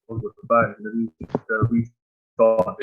on the phone. Let me just restart.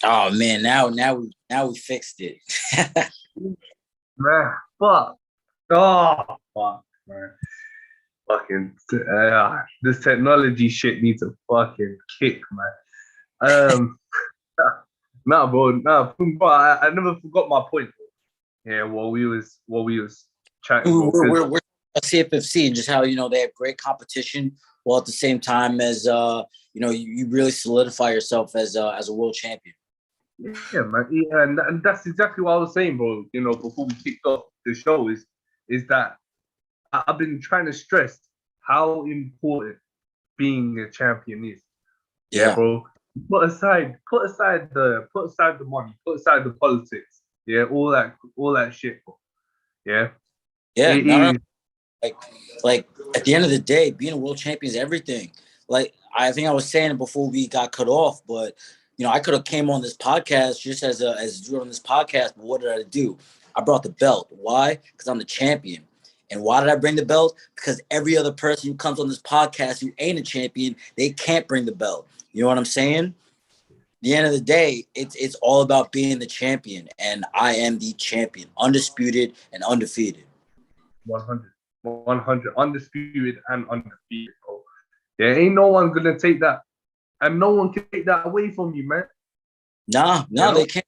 Oh man, now we fixed it. Man, fuck. Oh, fuck, man. Fucking, this technology shit needs a fucking kick, man. Nah, bro, nah, bro, I never forgot my point. Yeah, while we was chatting, bro. Because We're a CFFC and just how they have great competition, while at the same time as you really solidify yourself as a world champion. yeah, man, yeah, and that's exactly what I was saying, bro. Before we kicked off the show, is that I've been trying to stress how important being a champion is. Yeah, Yeah, bro. Put aside the money, put aside the politics. Yeah, all that shit, bro. Yeah, yeah, it no, is like like at the end of the day, being a world champion is everything. Like I think I was saying it before we got cut off, but I could have came on this podcast just as doing on this podcast, but what did I do? I brought the belt. Why? Because I'm the champion. And why did I bring the belt? Because every other person who comes on this podcast who ain't a champion, they can't bring the belt. You know what I'm saying? At the end of the day, it's all about being the champion, and I am the champion, undisputed and undefeated. 100, 100, undisputed and undefeated, bro. There ain't no one gonna take that, and no one can take that away from you, man. Nah, You no, know? they can't.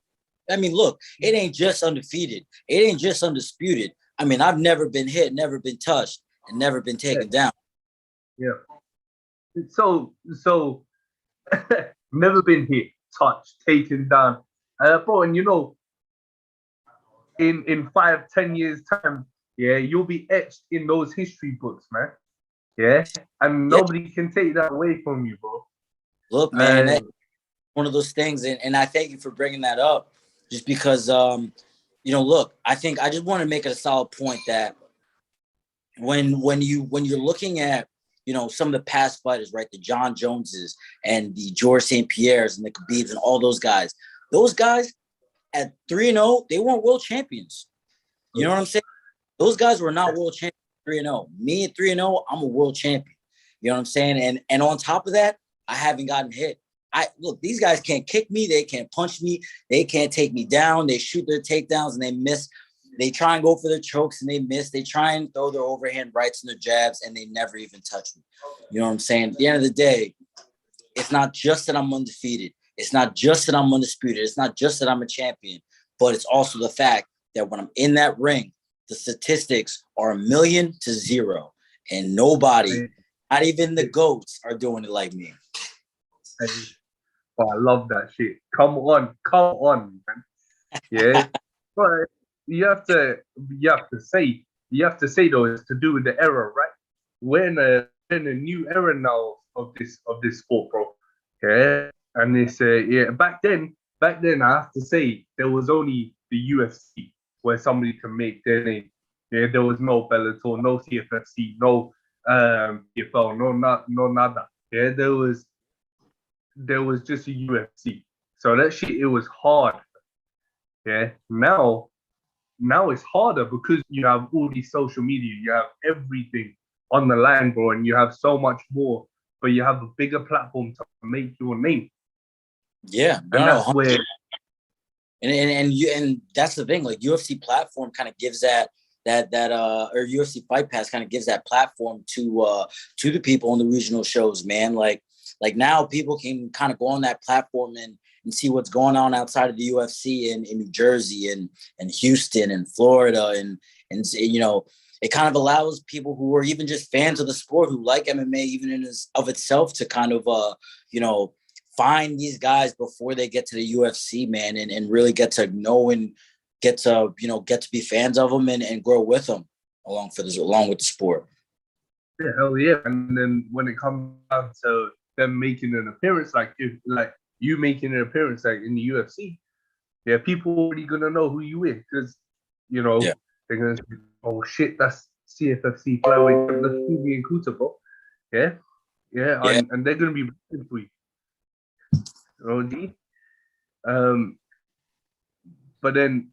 I mean, look, it ain't just undefeated. It ain't just undisputed. I mean, I've never been hit, never been touched, and never been Yeah, taken down. yeah. So, never been hit, touched, taken down, bro. And in 5, 10 years time, yeah, you'll be etched in those history books, man. Yeah, and Yeah, nobody can take that away from you, bro. look, man, that's And one of those things, and I thank you for bringing that up, just because, look, I think I just want to make it a solid point that when you're looking at some of the past fighters, right, the John Joneses and the George St. Pierre's and the Khabibs and all those guys at 3-0, they weren't world champions. You know what I'm saying? Those guys were not world champions 3-0. Me at 3-0, I'm a world champion. You know what I'm saying? And on top of that, I haven't gotten hit. I look, these guys can't kick me, they can't punch me, they can't take me down. They shoot their takedowns and they miss. They try and go for their chokes and they miss. They try and throw their overhand rights and their jabs and they never even touch me. You know what I'm saying? At the end of the day, it's not just that I'm undefeated. It's not just that I'm undisputed. It's not just that I'm a champion, but it's also the fact that when I'm in that ring, the statistics are 1,000,000 to 0, and nobody, not even the goats, are doing it like me. oh, I love that shit. Come on, man. Yeah, but you have to, you have to say, though, it's to do with the era, right? We're in a new era now of this sport, bro. Yeah, and it's yeah. Back then, I have to say there was only the UFC where somebody can make their name. Yeah, there was no Bellator, no CFFC, no PFL, no nada. Yeah, there was just a UFC. So that shit, it was hard. Yeah. Now it's harder because you have all these social media, you have everything on the line, bro, and you have so much more, but you have a bigger platform to make your name. Yeah, And no, that's where and that's the thing. Like UFC platform kind of gives or UFC Fight Pass kind of gives that platform to the people on the regional shows, man. Like now people can kind of go on that platform and see what's going on outside of the UFC in New Jersey and Houston and Florida and it kind of allows people who are even just fans of the sport who like MMA even in of itself to kind of find these guys before they get to the UFC, man, and really get to know and get to be fans of them and grow with them along with the sport. yeah, hell yeah. And then when it comes down to them making an appearance, like if like you making an appearance like in the UFC, yeah, people already gonna know who you is because Yeah. they're gonna say, oh shit, that's CFFC flyweight, that's Phumi and Nkuta, bro. Yeah, yeah, Yeah. and they're gonna be rooting for you. G. Um, but then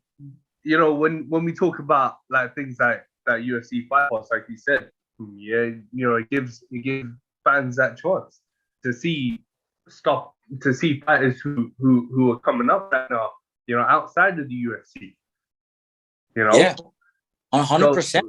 when we talk about like things like that UFC fight pass, like you said, yeah, it gives fans that chance to see stuff, to see fighters who are coming up right now, outside of the UFC, Yeah. So 100%.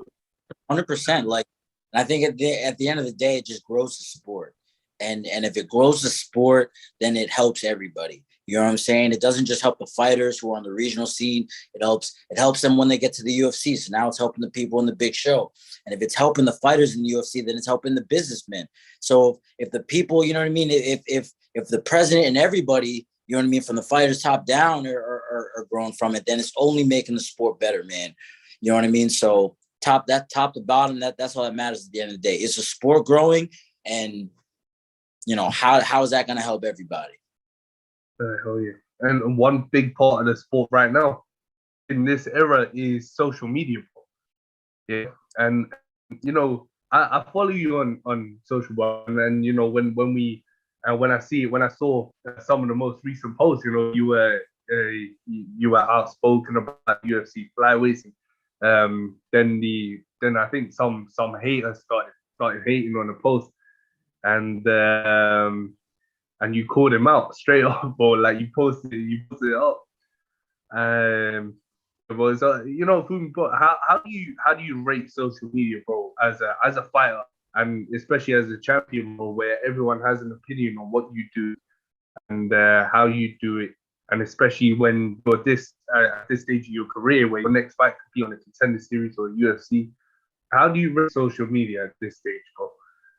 100%. Like, I think at the end of the day, it just grows the sport. And if it grows the sport, then it helps everybody. You know what I'm saying? It doesn't just help the fighters who are on the regional scene. It helps them when they get to the UFC. So now it's helping the people in the big show. And if it's helping the fighters in the UFC, then it's helping the businessmen. So if the people, you know what I mean, if the president and everybody, you know what I mean, from the fighters top down are growing from it, then it's only making the sport better, man. You know what I mean? So top to bottom, that's all that matters at the end of the day. It's a sport growing, and how is that going to help everybody? hell yeah. And one big part of the sport right now in this era is social media. Yeah, and I follow you on social, and when I saw some of the most recent posts, you were outspoken about UFC flyweights. Then I think some haters started hating on the post, and you called him out straight up, or like you posted it up. But Phumi, but how do you rate social media, bro, as a fighter, and especially as a champion, bro, where everyone has an opinion on what you do and how you do it, and especially when you're at this stage of your career, where your next fight could be on a contender series or a UFC. How do you rate social media at this stage, bro?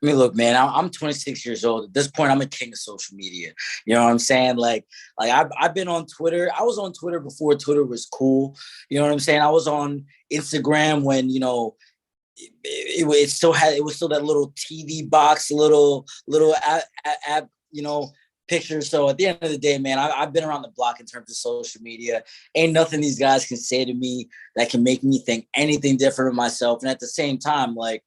I mean, look, man, I'm 26 years old. At this point, I'm a king of social media. You know what I'm saying? Like I've been on Twitter. I was on Twitter before Twitter was cool. You know what I'm saying? I was on Instagram when, it was still that little TV box, little app, picture. So at the end of the day, man, I've been around the block in terms of social media. Ain't nothing these guys can say to me that can make me think anything different of myself. And at the same time, like,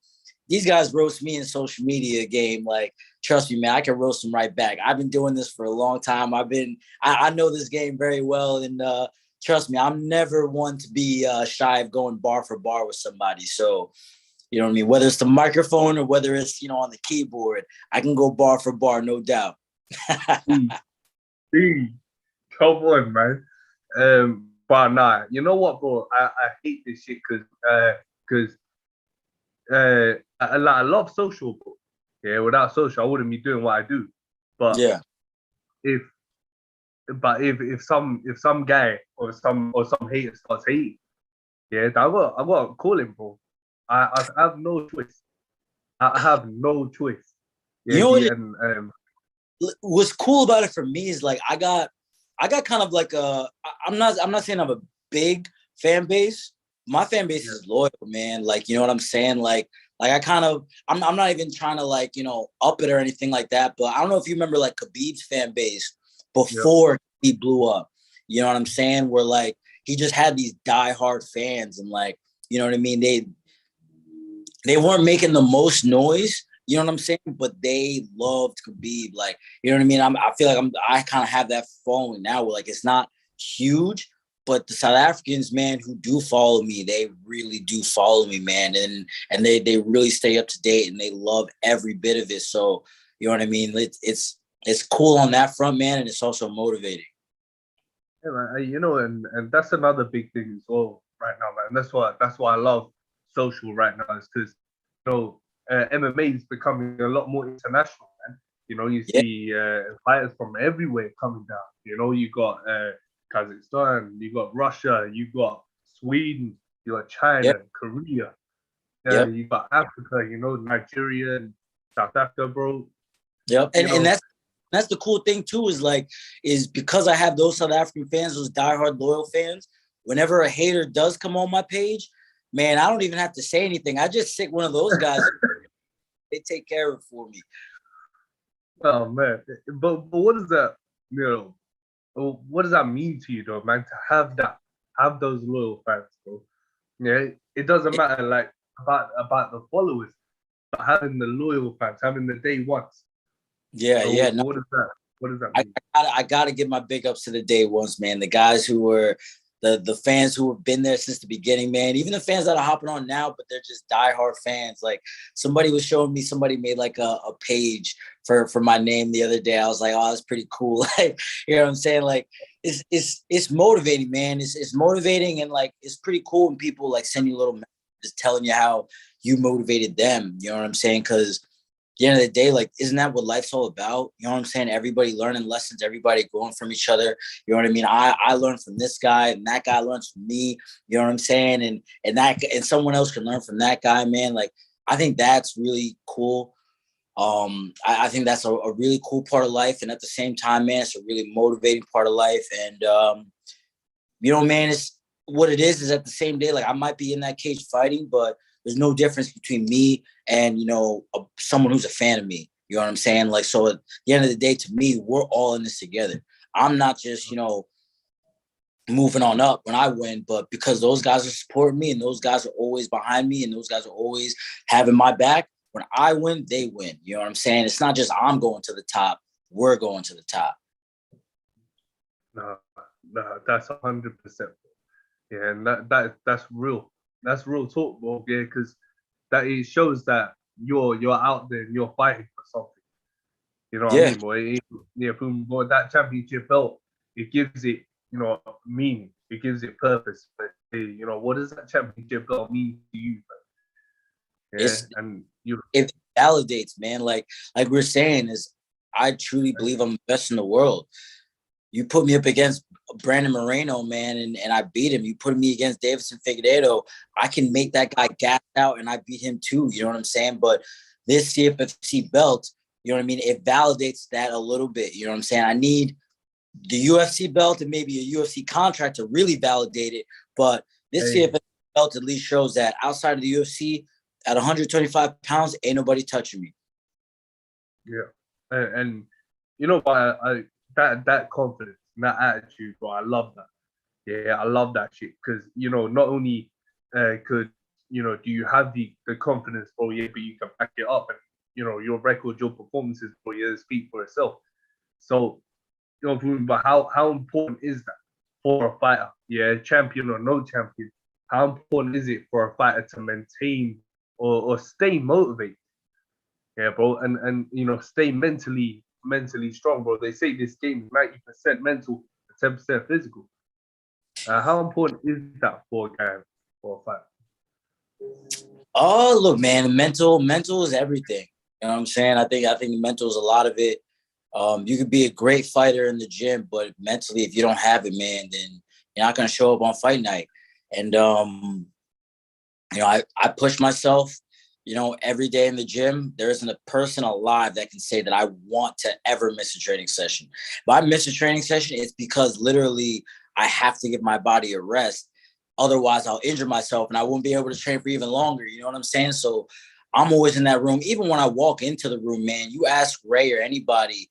these guys roast me in social media game. Like, trust me, man, I can roast them right back. I've been doing this for a long time. I know this game very well. And trust me, I'm never one to be shy of going bar for bar with somebody. So, you know what I mean? Whether it's the microphone or whether it's, on the keyboard, I can go bar for bar, no doubt. Come on, man. But nah, you know what, bro? I hate this shit because I love social, bro. Yeah, without social, I wouldn't be doing what I do. But yeah, if some guy or some hater starts hating, yeah, I got to call him, bro. I have no choice. I have no choice. Yeah, you know what? and What's cool about it for me is like I got kind of like I'm not saying I have a big fan base. My fan base is loyal, man. Like, you know what I'm saying? Like I kind of I'm not even trying to like, up it or anything like that. But I don't know if you remember like Khabib's fan base before he blew up. You know what I'm saying? Where like he just had these diehard fans, and like, you know what I mean? They weren't making the most noise, you know what I'm saying? But they loved Khabib. Like, you know what I mean? I feel like I kind of have that following now where like it's not huge, But the South Africans, man, who do follow me, they really do follow me, man. And they really stay up to date and they love every bit of it. So, you know what I mean? It's cool on that front, man. And it's also motivating. Yeah, man, and that's another big thing as well right now, man. That's why I love social right now, is because MMA is becoming a lot more international, man. You Yeah. see fighters from everywhere coming down. You got Kazakhstan, you got Russia, you got Sweden, you got China, Yep. Korea, Yep. you got Africa, Nigeria and South Africa, bro. Yep. You And know, that's the cool thing too, is because I have those South African fans, those diehard loyal fans, whenever a hater does come on my page, man, I don't even have to say anything. I just stick one of those guys. They take care of it for me. oh man, but what does that what does that mean to you, though, man? To have those loyal fans, bro. Yeah, it doesn't matter like about the followers, but having the loyal fans, having the day ones. Yeah, So yeah. No, what is that? What does that I, mean? I gotta give my big ups to the day ones, man. The guys who were the fans who have been there since the beginning, man. Even the fans that are hopping on now, but they're just diehard fans. Like somebody was showing me, somebody made like a page for my name the other day. I was like, oh, that's pretty cool. Like, you know what I'm saying? Like it's motivating, man. It's motivating, and like it's pretty cool when people like send you little messages telling you how you motivated them. You know what I'm saying? Because the end of the day, like, isn't that what life's all about? You know what I'm saying? Everybody learning lessons, everybody growing from each other. You know what I mean? I learned from this guy, and that guy learns from me. You know what I'm saying? And someone else can learn from that guy, man. Like, I think that's really cool. I think that's a really cool part of life, and at the same time, man, it's a really motivating part of life. And man, it's what it is at the same day. Like I might be in that cage fighting, but there's no difference between me and someone who's a fan of me. You know what I'm saying? Like, so at the end of the day, to me, we're all in this together. I'm not just moving on up when I win, but because those guys are supporting me and those guys are always behind me and those guys are always having my back. When I win, they win. You know what I'm saying? It's not just I'm going to the top; we're going to the top. No, no, that's 100%. Yeah, and that's real. That's real talk, bro. Yeah, because that it shows that you're out there and you're fighting for something. You know what I Yeah, mean, boy? Yeah, boy, that championship belt, it gives it, meaning. It gives it purpose. But what does that championship belt mean to you? Yeah, it's and you. it validates, man. Like we're saying, is I truly believe I'm the best in the world. You put me up against Brandon Moreno, man, and I beat him. You put me against Davidson Figueiredo, I can make that guy gas out and I beat him too. You know what I'm saying? But this CFFC belt, you know what I mean? It validates that a little bit. You know what I'm saying? I need the UFC belt and maybe a UFC contract to really validate it. But this Hey, CFFC belt at least shows that outside of the UFC, at 125 pounds, ain't nobody touching me. yeah, and but that confidence, and that attitude, bro, I love that. Yeah, I love that shit because not only could do you have the confidence, bro, yeah, but you can back it up, and your record, your performances, bro, yeah, speak for itself. So but how important is that for a fighter? Yeah, champion or no champion, how important is it for a fighter to maintain or stay motivated? Yeah, bro, and stay mentally strong, bro. They say this game is 90% mental, 10% physical. How important is that for a guy, for a fight? Oh, look, man, mental is everything. You know what I'm saying? I think mental is a lot of it. You could be a great fighter in the gym, but mentally, if you don't have it, man, then you're not gonna show up on fight night. And I push myself, every day in the gym. There isn't a person alive that can say that I want to ever miss a training session. If I miss a training session, it's because literally I have to give my body a rest. Otherwise, I'll injure myself and I won't be able to train for even longer. You know what I'm saying? So I'm always in that room. Even when I walk into the room, man, you ask Ray or anybody,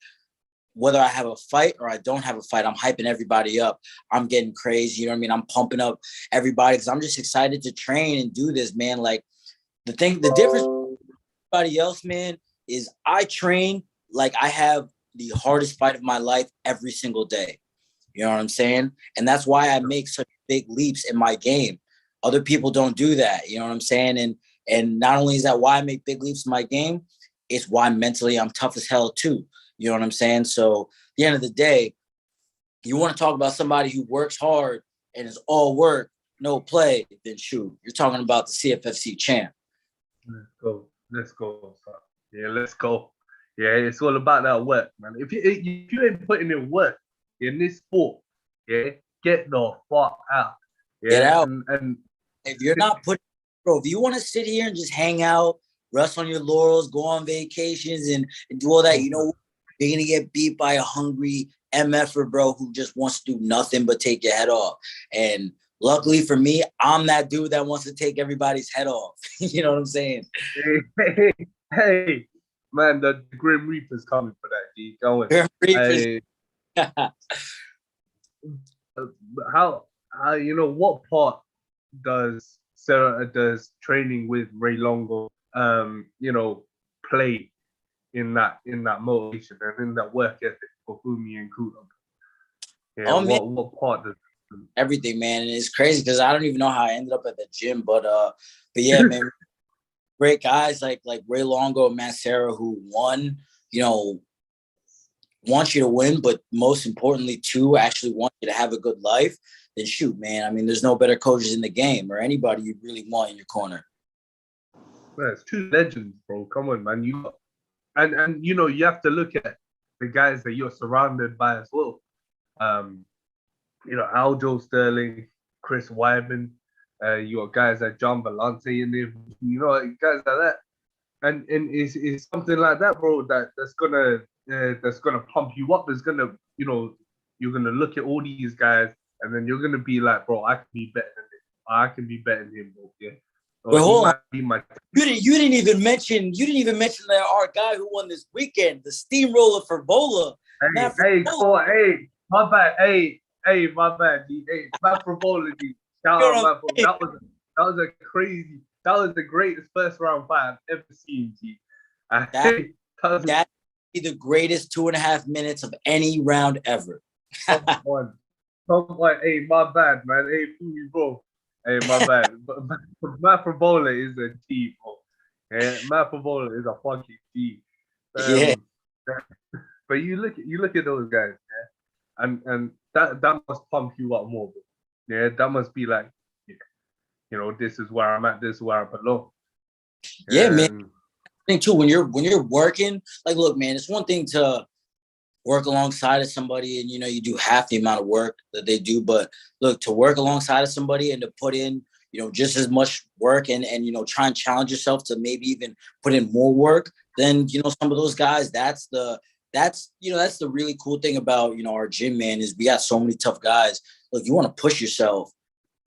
whether I have a fight or I don't have a fight, I'm hyping everybody up. I'm getting crazy. You know what I mean? I'm pumping up everybody because I'm just excited to train and do this, man. Like the difference with everybody else, man, is I train like I have the hardest fight of my life every single day. You know what I'm saying? And that's why I make such big leaps in my game. Other people don't do that. You know what I'm saying? And not only is that why I make big leaps in my game, it's why mentally I'm tough as hell too. You know what I'm saying? So at the end of the day, you want to talk about somebody who works hard and is all work, no play, then shoot, you're talking about the CFFC champ. Let's go. Yeah, let's go. Yeah, it's all about that work, man. If you ain't putting in work in this sport, yeah, get the fuck out. Yeah, Get out. And if you're not putting, bro, if you want to sit here and just hang out, rest on your laurels, go on vacations, and do all that, you know, you're gonna get beat by a hungry MFer, bro, who just wants to do nothing but take your head off. And luckily for me, I'm that dude that wants to take everybody's head off. You know what I'm saying? Hey, man, the Grim Reaper's coming for that, G. Go on. Grim Reaper's. How you know what part does training with Ray Longo you know play in that motivation and in that work ethic for Phumi and Nkuta? Yeah, what part does everything, man? And it's crazy because I don't even know how I ended up at the gym, but yeah, man, great guys like Ray Longo and Mancera who won, you know, want you to win, but most importantly, two, actually want you to have a good life. Then shoot, man. I mean, there's no better coaches in the game or anybody you really want in your corner. Man, it's two legends, bro. Come on, man. And you know, you have to look at the guys that you're surrounded by as well. You know, Aljo Sterling, Chris Wyman, you got guys like John Vellante in there, you know, guys like that. And it's something like that, bro, that's gonna pump you up. That's gonna, you know, you're gonna look at all these guys and then you're gonna be like, bro, I can be better than him. I can be better than him, bro. Yeah. Wait, hold on. You didn't even mention that our guy who won this weekend, the steamroller for Bola. Hey, my bad. Hey, my bad. Hey, Matt Frivola, shout out, Matt Frivola. That was a crazy. That was the greatest first round fight I've ever seen, G. That be the greatest 2.5 minutes of any round ever. Come on. Hey, my bad, man. Hey, Phumi, bro. Hey, my bad. But Matt Frivola is a G, bro. Yeah, Matt Frivola is a fucking G. Yeah. But you look at those guys, yeah, and that must pump you up more, bro. Yeah, that must be like, yeah, you know, this is where I'm at, this is where I belong. Yeah, man. I think too, when you're working, like, look, man, it's one thing to work alongside of somebody and, you know, you do half the amount of work that they do, but look, to work alongside of somebody and to put in, you know, just as much work and you know, try and challenge yourself to maybe even put in more work, then, you know, some of those guys, that's the really cool thing about, you know, our gym, man, is we got so many tough guys. Look, you want to push yourself,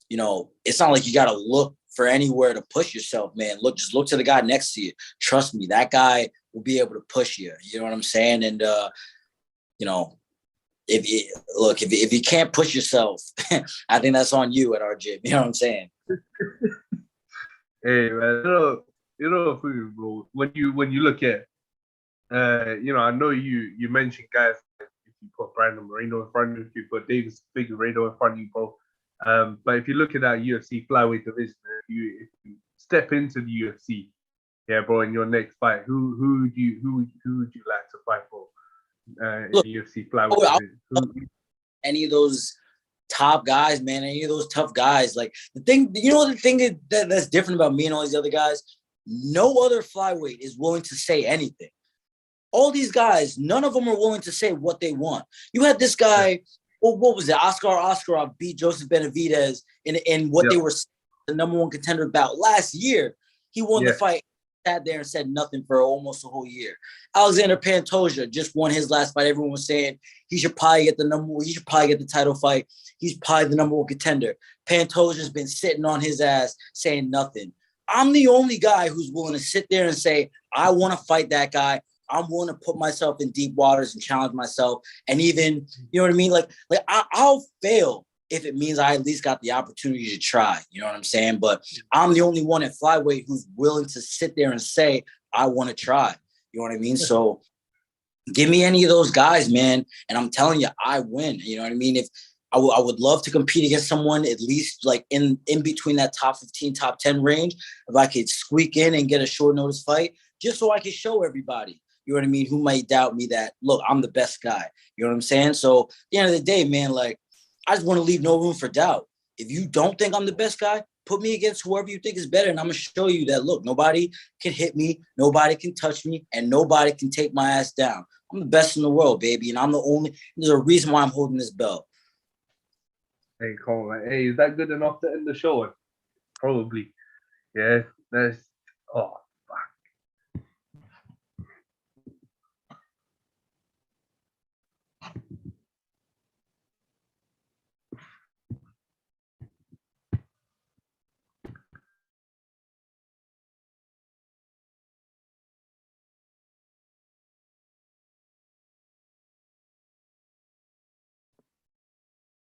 you know, it's not like you got to look for anywhere to push yourself, man. Just look to the guy next to you. Trust me, that guy will be able to push you. You know what I'm saying? And, you know, if you can't push yourself, I think that's on you at our gym. You know what I'm saying? Hey, man, you know, bro, when you look at, you know, I know you mentioned guys like if you put Brandon Moreno in front of you, if you put Davis Figueiredo in front of you, bro. But if you look at that UFC flyweight division, if you step into the UFC, yeah, bro, in your next fight, who would you like to fight for? In the UFC flyweight division? Any of those top guys, man, any of those tough guys. Like the thing that's different about me and all these other guys, no other flyweight is willing to say anything. All these guys, none of them are willing to say what they want. You had this guy, what was it? Oscar Askarov beat Joseph Benavidez in what they were the number one contender bout last year. He won the fight, sat there and said nothing for almost a whole year. Alexander Pantoja just won his last fight. Everyone was saying he should probably get the title fight. He's probably the number one contender. Pantoja's been sitting on his ass saying nothing. I'm the only guy who's willing to sit there and say, I want to fight that guy. I'm willing to put myself in deep waters and challenge myself. And even, you know what I mean? Like I'll fail if it means I at least got the opportunity to try. You know what I'm saying? But I'm the only one at flyweight who's willing to sit there and say, I want to try. You know what I mean? So Give me any of those guys, man, and I'm telling you, I win. You know what I mean? If I would love to compete against someone at least like in between that top 15, top 10 range. If I could squeak in and get a short notice fight, just so I could show everybody, you know what I mean, who might doubt me that, look, I'm the best guy. You know what I'm saying? So at the end of the day, man, like, I just want to leave no room for doubt. If you don't think I'm the best guy, put me against whoever you think is better. And I'm going to show you that, look, nobody can hit me, nobody can touch me, and nobody can take my ass down. I'm the best in the world, baby. And I'm the only, there's a reason why I'm holding this belt. Hey, come on, man. Hey, is that good enough to end the show? Probably. Yeah, that's, oh,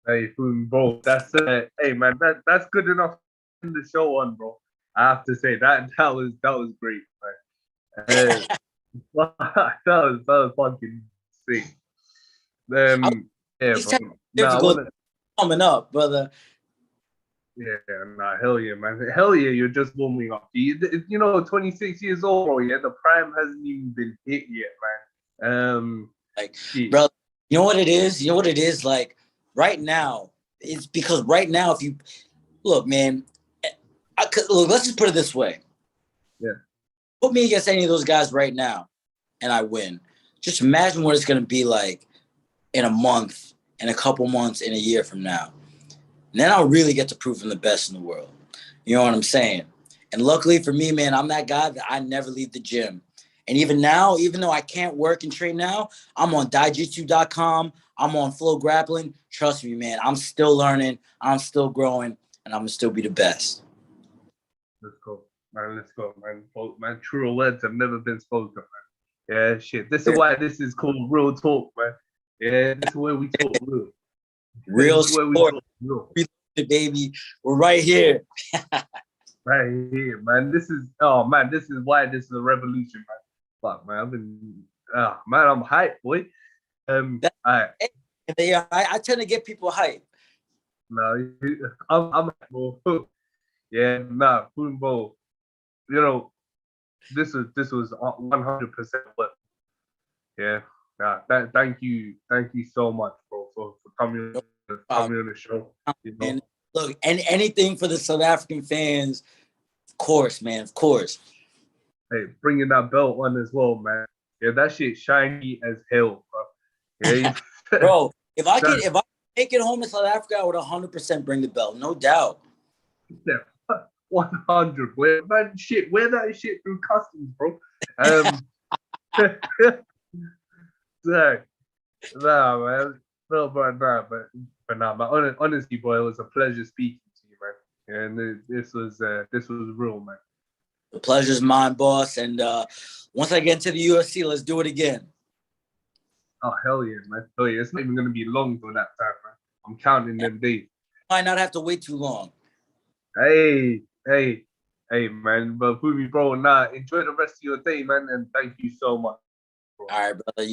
hey, bro, that's hey man, that's good enough to end the show on, bro. I have to say that was great, man. That was fucking sick. Yeah, These bro. 10 years Nah, I ago wanna, coming up, brother. yeah, nah, hell yeah, man, hell yeah, you're just warming up. You know, 26 years old, bro. Yeah, the prime hasn't even been hit yet, man. Like, Shit. bro, you know what it is? You know what it is? Like, right now, it's because right now, if you look, man, look, let's just put it this way. Yeah. Put me against any of those guys right now, and I win. Just imagine what it's going to be like in a month, in a couple months, in a year from now. And then I'll really get to prove I'm the best in the world. You know what I'm saying? And luckily for me, man, I'm that guy that I never leave the gym. And even now, even though I can't work and train now, I'm on daijitsu.com. I'm on Flow Grappling. Trust me, man, I'm still learning. I'm still growing, and I'm going to still be the best. Let's go, man. Let's go, man. Man, truer words have never been spoken, man. Yeah, shit. This is why this is called real talk, man. Yeah, this is where we talk real. Real This is where we sport, talk real. baby. We're right here. Right here, man. This is, oh man, this is why this is a revolution, man. Fuck, man. I've been, man, I'm hyped, boy. All right. Yeah, I tend to get people hyped. No, I'm hyped, bro. Yeah, nah, Boombo. You know, this was 100% worth. Yeah, yeah. Thank you so much, bro, for coming on the show. You know, And look, and anything for the South African fans, of course, man, of course. hey, bringing that belt on as well, man. Yeah, that shit shiny as hell, bro. Yeah, Bro, if I make it home to South Africa, I would 100% bring the belt, no doubt. yeah, 100. Man, shit, wear that shit through customs, bro. So, nah, man. No, but nah, man. Honestly, boy, it was a pleasure speaking to you, man. And this was real, man. The pleasure's mine, boss. And once I get into the UFC, let's do it again. Oh hell yeah, man. Hell yeah. It's not even gonna be long for that time, man. I'm counting them days. Might not have to wait too long. Hey, man. But Phumi, bro, nah, enjoy the rest of your day, man, and thank you so much, bro. All right, brother.